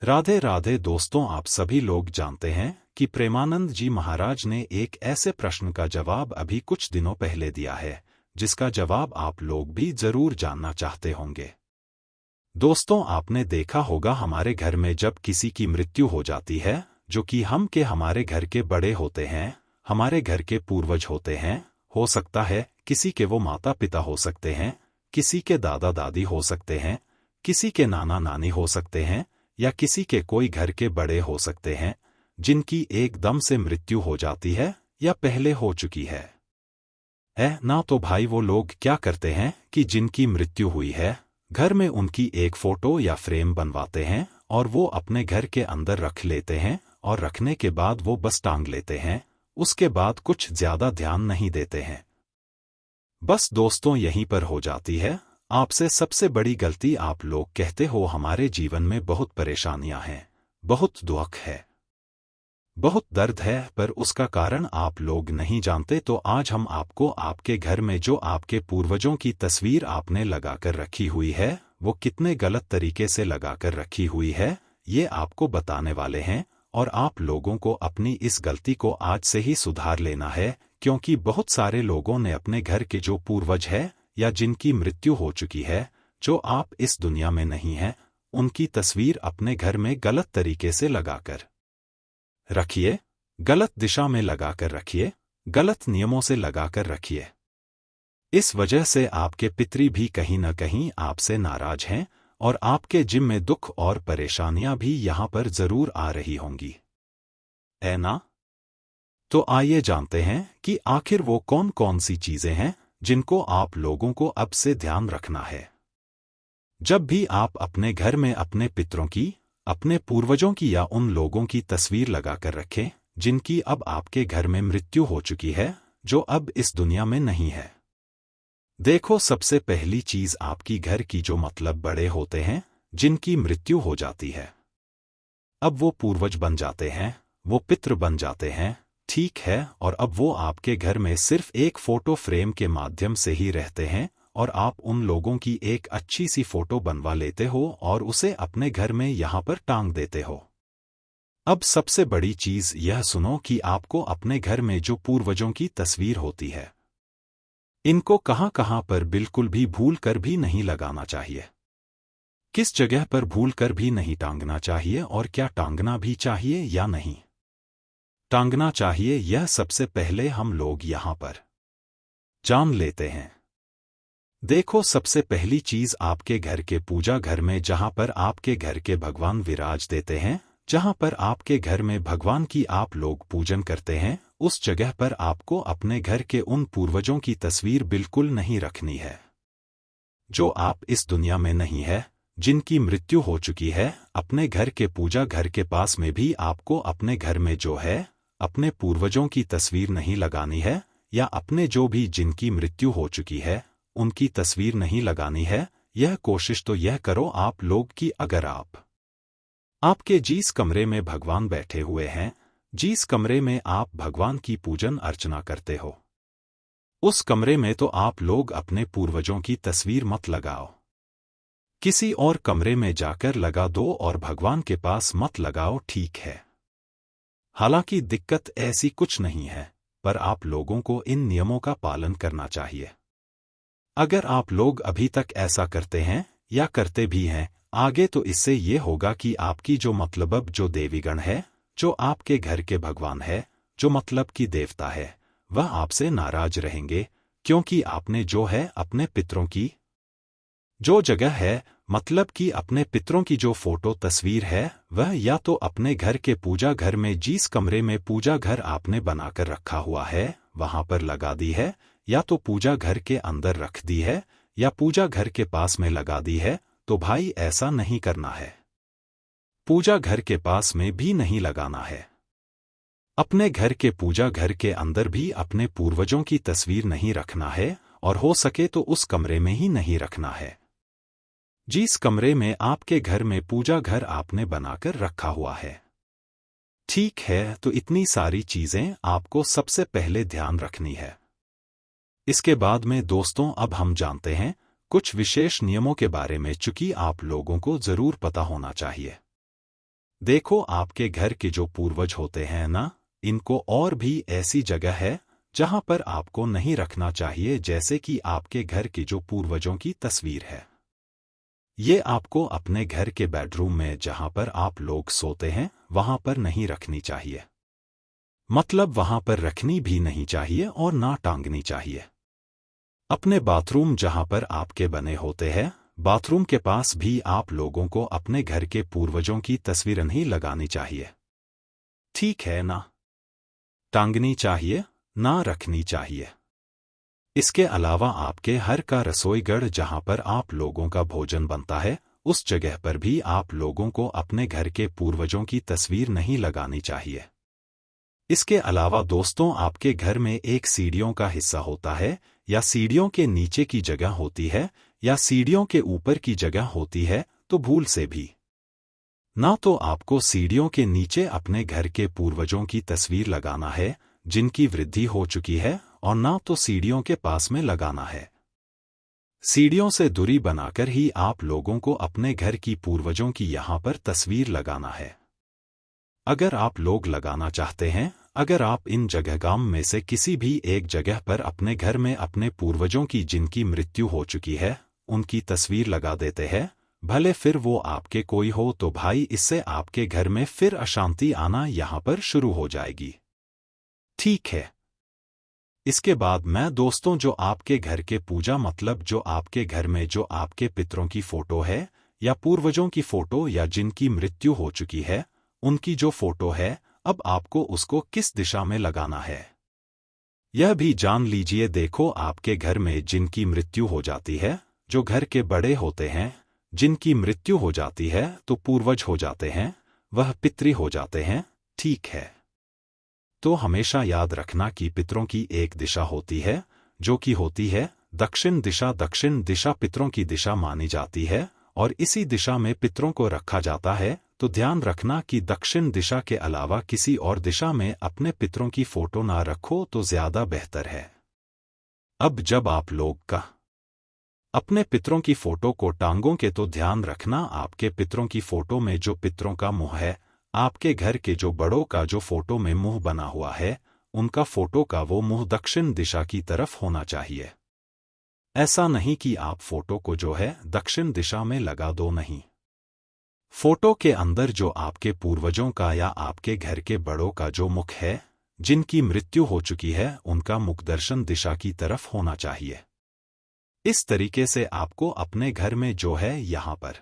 राधे राधे दोस्तों, आप सभी लोग जानते हैं कि प्रेमानंद जी महाराज ने एक ऐसे प्रश्न का जवाब अभी कुछ दिनों पहले दिया है जिसका जवाब आप लोग भी जरूर जानना चाहते होंगे। दोस्तों, आपने देखा होगा हमारे घर में जब किसी की मृत्यु हो जाती है, जो कि हमारे घर के बड़े होते हैं, हमारे घर के पूर्वज होते हैं, हो सकता है किसी के वो माता पिता हो सकते हैं, किसी के दादा दादी हो सकते हैं, किसी के नाना नानी हो सकते हैं, या किसी के कोई घर के बड़े हो सकते हैं जिनकी एकदम से मृत्यु हो जाती है या पहले हो चुकी है। ना तो भाई वो लोग क्या करते हैं कि जिनकी मृत्यु हुई है, घर में उनकी एक फोटो या फ्रेम बनवाते हैं और वो अपने घर के अंदर रख लेते हैं और रखने के बाद वो बस टांग लेते हैं, उसके बाद कुछ ज्यादा ध्यान नहीं देते हैं। बस दोस्तों, यहीं पर हो जाती है आपसे सबसे बड़ी गलती। आप लोग कहते हो हमारे जीवन में बहुत परेशानियां हैं, बहुत दुख है, बहुत दर्द है, पर उसका कारण आप लोग नहीं जानते। तो आज हम आपको आपके घर में जो आपके पूर्वजों की तस्वीर आपने लगाकर रखी हुई है, वो कितने गलत तरीके से लगाकर रखी हुई है, ये आपको बताने वाले हैं। और आप लोगों को अपनी इस गलती को आज से ही सुधार लेना है, क्योंकि बहुत सारे लोगों ने अपने घर के जो पूर्वज है या जिनकी मृत्यु हो चुकी है, जो आप इस दुनिया में नहीं हैं, उनकी तस्वीर अपने घर में गलत तरीके से लगाकर रखिए, गलत दिशा में लगाकर रखिए, गलत नियमों से लगाकर रखिए। इस वजह से आपके पितरी भी कहीं न कहीं आपसे नाराज हैं और आपके जिम में दुख और परेशानियां भी यहां पर जरूर आ रही होंगी, है ना? तो आइए जानते हैं कि आखिर वो कौन कौन सी चीजें हैं जिनको आप लोगों को अब से ध्यान रखना है। जब भी आप अपने घर में अपने पितरों की, अपने पूर्वजों की या उन लोगों की तस्वीर लगाकर रखें जिनकी अब आपके घर में मृत्यु हो चुकी है, जो अब इस दुनिया में नहीं है। देखो, सबसे पहली चीज आपकी घर की जो बड़े होते हैं, जिनकी मृत्यु हो जाती है, अब वो पूर्वज बन जाते हैं, वो पितृ बन जाते हैं, ठीक है। और अब वो आपके घर में सिर्फ एक फोटो फ्रेम के माध्यम से ही रहते हैं और आप उन लोगों की एक अच्छी सी फोटो बनवा लेते हो और उसे अपने घर में यहां पर टांग देते हो। अब सबसे बड़ी चीज यह सुनो कि आपको अपने घर में जो पूर्वजों की तस्वीर होती है, इनको कहां कहां पर बिल्कुल भी भूल कर भी नहीं लगाना चाहिए। किस जगह पर भूल कर भी नहीं टांगना चाहिए, और क्या टांगना भी चाहिए या नहीं टांगना चाहिए, यह सबसे पहले हम लोग यहां पर जान लेते हैं। देखो, सबसे पहली चीज आपके घर के पूजा घर में जहां पर आपके घर के भगवान विराज देते हैं, जहां पर आपके घर में भगवान की आप लोग पूजन करते हैं, उस जगह पर आपको अपने घर के उन पूर्वजों की तस्वीर बिल्कुल नहीं रखनी है जो आप इस दुनिया में नहीं है, जिनकी मृत्यु हो चुकी है। अपने घर के पूजा घर के पास में भी आपको अपने घर में जो है अपने पूर्वजों की तस्वीर नहीं लगानी है, या अपने जो भी जिनकी मृत्यु हो चुकी है उनकी तस्वीर नहीं लगानी है। यह कोशिश तो यह करो आप लोग कि अगर आपके जिस कमरे में भगवान बैठे हुए हैं, जिस कमरे में आप भगवान की पूजन अर्चना करते हो, उस कमरे में तो आप लोग अपने पूर्वजों की तस्वीर मत लगाओ। किसी और कमरे में जाकर लगा दो और भगवान के पास मत लगाओ, ठीक है? हालांकि दिक्कत ऐसी कुछ नहीं है, पर आप लोगों को इन नियमों का पालन करना चाहिए। अगर आप लोग अभी तक ऐसा करते हैं या करते भी हैं आगे, तो इससे ये होगा कि आपकी जो अब जो देवीगण है, जो आपके घर के भगवान है, जो की देवता है, वह आपसे नाराज रहेंगे, क्योंकि आपने जो है अपने पितरों की जो जगह है, कि अपने पितरों की जो फोटो तस्वीर है, वह या तो अपने घर के पूजा घर में जिस कमरे में पूजा घर आपने बनाकर रखा हुआ है वहां पर लगा दी है, या तो पूजा घर के अंदर रख दी है, या पूजा घर के पास में लगा दी है। तो भाई, ऐसा नहीं करना है। पूजा घर के पास में भी नहीं लगाना है। अपने घर के पूजा घर के अंदर भी अपने पूर्वजों की तस्वीर नहीं रखना है, और हो सके तो उस कमरे में ही नहीं रखना है जिस कमरे में आपके घर में पूजा घर आपने बनाकर रखा हुआ है। ठीक है, तो इतनी सारी चीजें आपको सबसे पहले ध्यान रखनी है। इसके बाद में दोस्तों, अब हम जानते हैं कुछ विशेष नियमों के बारे में, चूंकि आप लोगों को जरूर पता होना चाहिए। देखो आपके घर के जो पूर्वज होते हैं ना, इनको और भी ऐसी जगह है जहां पर आपको नहीं रखना चाहिए, जैसे कि आपके घर के जो पूर्वजों की तस्वीर है। ये आपको अपने घर के बेडरूम में जहां पर आप लोग सोते हैं वहां पर नहीं रखनी चाहिए। मतलब वहां पर रखनी भी नहीं चाहिए और ना टांगनी चाहिए। अपने बाथरूम जहां पर आपके बने होते हैं, बाथरूम के पास भी आप लोगों को अपने घर के पूर्वजों की तस्वीर नहीं लगानी चाहिए। ठीक है ना? टांगनी चाहिए, ना रखनी चाहिए। इसके अलावा आपके हर का रसोईगढ़ जहां पर आप लोगों का भोजन बनता है, उस जगह पर भी आप लोगों को अपने घर के पूर्वजों की तस्वीर नहीं लगानी चाहिए। इसके अलावा दोस्तों, आपके घर में एक सीढ़ियों का हिस्सा होता है, या सीढ़ियों के नीचे की जगह होती है, या सीढ़ियों के ऊपर की जगह होती है, तो भूल से भी ना तो आपको सीढ़ियों के नीचे अपने घर के पूर्वजों की तस्वीर लगाना है जिनकी वृद्धि हो चुकी है, और ना तो सीढ़ियों के पास में लगाना है। सीढ़ियों से दूरी बनाकर ही आप लोगों को अपने घर की पूर्वजों की यहाँ पर तस्वीर लगाना है। अगर आप लोग लगाना चाहते हैं, अगर आप इन जगहगाम में से किसी भी एक जगह पर अपने घर में अपने पूर्वजों की जिनकी मृत्यु हो चुकी है, उनकी तस्वीर लगा देते हैं, भले फिर वो आपके कोई हो, तो भाई इससे आपके घर में फिर अशांति आना यहाँ पर शुरू हो जाएगी। ठीक है। इसके बाद मैं दोस्तों, जो आपके घर के पूजा मतलब जो आपके घर में जो आपके पितरों की फोटो है, या पूर्वजों की फोटो, या जिनकी मृत्यु हो चुकी है, उनकी जो फोटो है, अब आपको उसको किस दिशा में लगाना है यह भी जान लीजिए। देखो आपके घर में जिनकी मृत्यु हो जाती है, जो घर के बड़े होते हैं, जिनकी मृत्यु हो जाती है तो पूर्वज हो जाते हैं, वह पितृ हो जाते हैं। ठीक है। तो हमेशा याद रखना कि पितरों की एक दिशा होती है जो कि होती है दक्षिण दिशा। दक्षिण दिशा पितरों की दिशा मानी जाती है और इसी दिशा में पितरों को रखा जाता है। तो ध्यान रखना कि दक्षिण दिशा के अलावा किसी और दिशा में अपने पितरों की फोटो ना रखो तो ज्यादा बेहतर है। अब जब आप लोग का अपने पितरों की फोटो को टांगोगे तो ध्यान रखना आपके पितरों की फोटो में जो पितरों का मुंह है, आपके घर के जो बड़ों का जो फोटो में मुंह बना हुआ है, उनका फोटो का वो मुंह दक्षिण दिशा की तरफ होना चाहिए। ऐसा नहीं कि आप फोटो को जो है दक्षिण दिशा में लगा दो, नहीं। फोटो के अंदर जो आपके पूर्वजों का या आपके घर के बड़ों का जो मुख है, जिनकी मृत्यु हो चुकी है, उनका मुख दर्शन दिशा की तरफ होना चाहिए। इस तरीके से आपको अपने घर में जो है यहाँ पर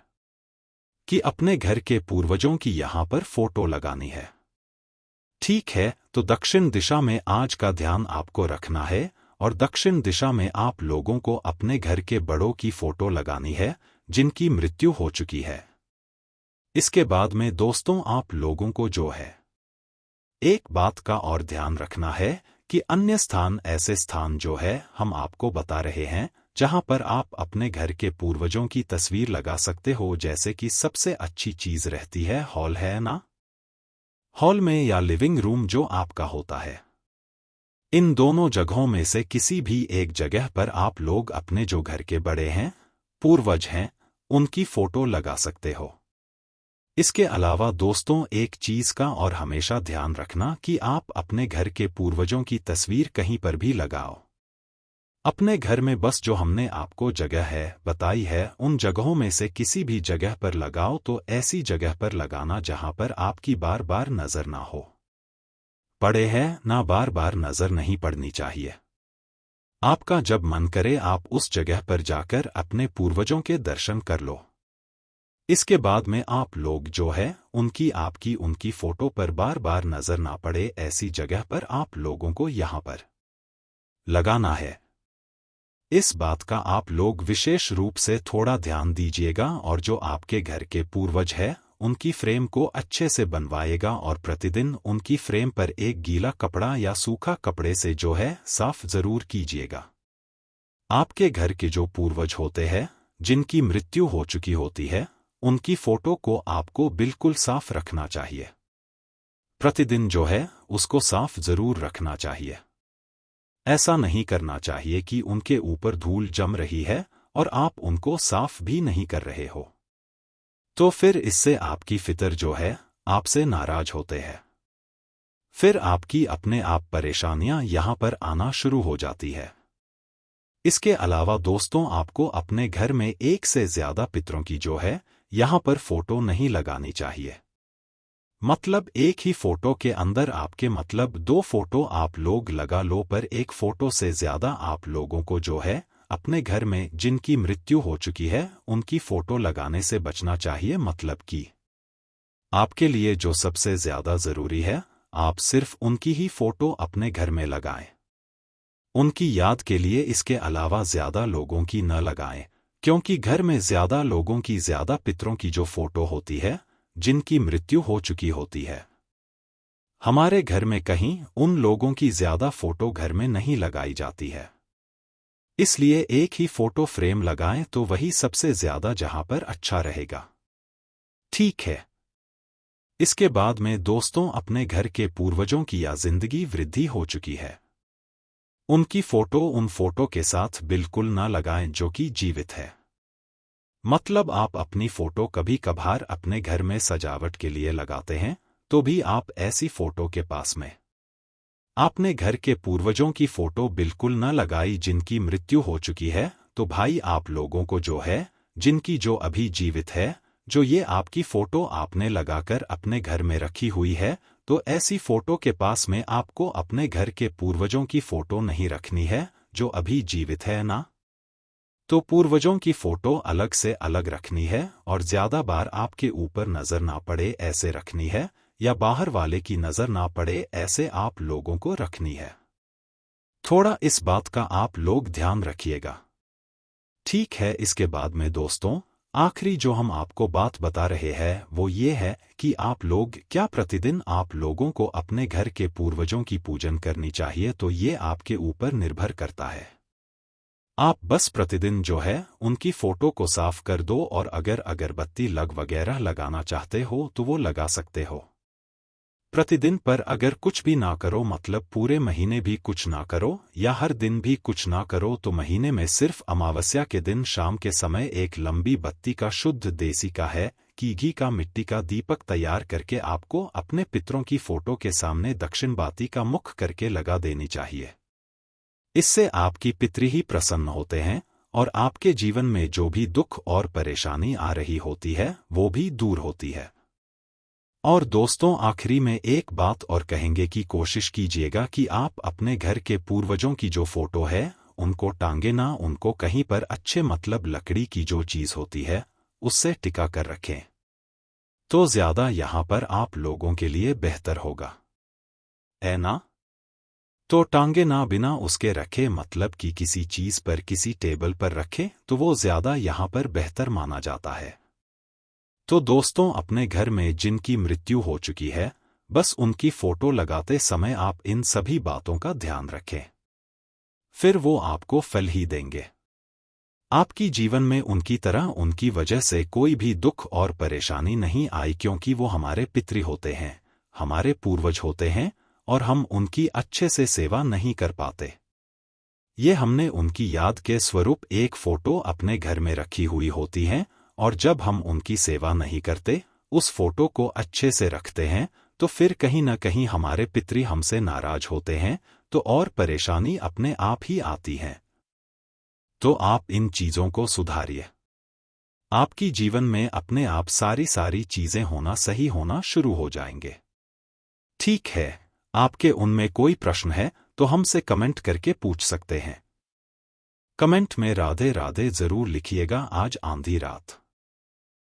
कि अपने घर के पूर्वजों की यहाँ पर फोटो लगानी है। ठीक है। तो दक्षिण दिशा में आज का ध्यान आपको रखना है और दक्षिण दिशा में आप लोगों को अपने घर के बड़ों की फोटो लगानी है जिनकी मृत्यु हो चुकी है। इसके बाद में दोस्तों, आप लोगों को जो है एक बात का और ध्यान रखना है कि अन्य स्थान, ऐसे स्थान जो है हम आपको बता रहे हैं जहां पर आप अपने घर के पूर्वजों की तस्वीर लगा सकते हो। जैसे कि सबसे अच्छी चीज रहती है हॉल, है ना? हॉल में या लिविंग रूम जो आपका होता है, इन दोनों जगहों में से किसी भी एक जगह पर आप लोग अपने जो घर के बड़े हैं, पूर्वज हैं, उनकी फोटो लगा सकते हो। इसके अलावा दोस्तों, एक चीज का और हमेशा ध्यान रखना कि आप अपने घर के पूर्वजों की तस्वीर कहीं पर भी लगाओ। अपने घर में बस जो हमने आपको जगह है बताई है, उन जगहों में से किसी भी जगह पर लगाओ, तो ऐसी जगह पर लगाना जहां पर आपकी बार बार नजर ना हो पड़े है, ना बार बार नजर नहीं पड़नी चाहिए। आपका जब मन करे आप उस जगह पर जाकर अपने पूर्वजों के दर्शन कर लो। इसके बाद में आप लोग जो है उनकी फोटो पर बार बार नजर ना पड़े, ऐसी जगह पर आप लोगों को यहां पर लगाना है। इस बात का आप लोग विशेष रूप से थोड़ा ध्यान दीजिएगा और जो आपके घर के पूर्वज है उनकी फ्रेम को अच्छे से बनवाएगा और प्रतिदिन उनकी फ्रेम पर एक गीला कपड़ा या सूखा कपड़े से जो है साफ जरूर कीजिएगा। आपके घर के जो पूर्वज होते हैं जिनकी मृत्यु हो चुकी होती है, उनकी फोटो को आपको बिल्कुल साफ रखना चाहिए। प्रतिदिन जो है उसको साफ जरूर रखना चाहिए। ऐसा नहीं करना चाहिए कि उनके ऊपर धूल जम रही है और आप उनको साफ भी नहीं कर रहे हो। तो फिर इससे आपकी फितर जो है आपसे नाराज होते हैं। फिर आपकी अपने आप परेशानियां यहां पर आना शुरू हो जाती है। इसके अलावा दोस्तों, आपको अपने घर में एक से ज्यादा पितरों की जो है यहां पर फोटो नहीं लगानी चाहिए। मतलब एक ही फोटो के अंदर आपके मतलब 2 फोटो आप लोग लगा लो, पर एक फोटो से ज्यादा आप लोगों को जो है अपने घर में जिनकी मृत्यु हो चुकी है उनकी फोटो लगाने से बचना चाहिए। मतलब कि आपके लिए जो सबसे ज्यादा जरूरी है, आप सिर्फ उनकी ही फोटो अपने घर में लगाएं, उनकी याद के लिए। इसके अलावा ज्यादा लोगों की न लगाएं, क्योंकि घर में ज्यादा लोगों की, ज्यादा पितरों की जो फोटो होती है जिनकी मृत्यु हो चुकी होती है, हमारे घर में कहीं उन लोगों की ज्यादा फोटो घर में नहीं लगाई जाती है। इसलिए एक ही फोटो फ्रेम लगाएं तो वही सबसे ज्यादा जहां पर अच्छा रहेगा। ठीक है। इसके बाद में दोस्तों, अपने घर के पूर्वजों की या जिंदगी वृद्धि हो चुकी है उनकी फोटो उन फोटो के साथ बिल्कुल ना लगाएं जो कि जीवित है। मतलब आप अपनी फोटो कभी कभार अपने घर में सजावट के लिए लगाते हैं, तो भी आप ऐसी फोटो के पास में आपने घर के पूर्वजों की फोटो बिल्कुल न लगाई जिनकी मृत्यु हो चुकी है। तो भाई आप लोगों को जो है जिनकी जो अभी जीवित है, जो ये आपकी फोटो आपने लगाकर अपने घर में रखी हुई है, तो ऐसी फोटो के पास में आपको अपने घर के पूर्वजों की फोटो नहीं रखनी है जो अभी जीवित है ना। तो पूर्वजों की फोटो अलग से अलग रखनी है और ज्यादा बार आपके ऊपर नजर ना पड़े ऐसे रखनी है, या बाहर वाले की नजर ना पड़े ऐसे आप लोगों को रखनी है। थोड़ा इस बात का आप लोग ध्यान रखिएगा। ठीक है। इसके बाद में दोस्तों, आखिरी जो हम आपको बात बता रहे हैं वो ये है कि आप लोग क्या प्रतिदिन आप लोगों को अपने घर के पूर्वजों की पूजन करनी चाहिए। तो ये आपके ऊपर निर्भर करता है। आप बस प्रतिदिन जो है उनकी फोटो को साफ कर दो, और अगर अगरबत्ती वगैरह लगाना चाहते हो तो वो लगा सकते हो प्रतिदिन। पर अगर कुछ भी ना करो, मतलब पूरे महीने भी कुछ ना करो या हर दिन भी कुछ ना करो, तो महीने में सिर्फ अमावस्या के दिन शाम के समय एक लंबी बत्ती का शुद्ध देसी का है कि घी का मिट्टी का दीपक तैयार करके आपको अपने पितरों की फोटो के सामने दक्षिण बाती का मुख करके लगा देनी चाहिए। इससे आपकी पितृ ही प्रसन्न होते हैं और आपके जीवन में जो भी दुख और परेशानी आ रही होती है वो भी दूर होती है। और दोस्तों, आखिरी में एक बात और कहेंगे कि कोशिश कीजिएगा कि आप अपने घर के पूर्वजों की जो फोटो है उनको टांगे ना, उनको कहीं पर अच्छे मतलब लकड़ी की जो चीज होती है उससे टिका कर रखें, तो ज्यादा यहां पर आप लोगों के लिए बेहतर होगा, है ना। तो टांगे ना बिना उसके रखे, मतलब कि किसी चीज पर, किसी टेबल पर रखें, तो वो ज्यादा यहां पर बेहतर माना जाता है। तो दोस्तों, अपने घर में जिनकी मृत्यु हो चुकी है, बस उनकी फोटो लगाते समय आप इन सभी बातों का ध्यान रखें, फिर वो आपको फल ही देंगे। आपकी जीवन में उनकी तरह उनकी वजह से कोई भी दुख और परेशानी नहीं आई, क्योंकि वो हमारे पितृ होते हैं, हमारे पूर्वज होते हैं, और हम उनकी अच्छे से सेवा नहीं कर पाते। ये हमने उनकी याद के स्वरूप एक फोटो अपने घर में रखी हुई होती है, और जब हम उनकी सेवा नहीं करते, उस फोटो को अच्छे से रखते हैं, तो फिर कहीं न कहीं हमारे पितृ हमसे नाराज होते हैं, तो और परेशानी अपने आप ही आती है। तो आप इन चीजों को सुधारिए। आपकी जीवन में अपने आप सारी चीजें होना सही होना शुरू हो जाएंगे। ठीक है। आपके उनमें कोई प्रश्न है तो हमसे कमेंट करके पूछ सकते हैं। कमेंट में राधे राधे जरूर लिखिएगा। आज आंधी रात।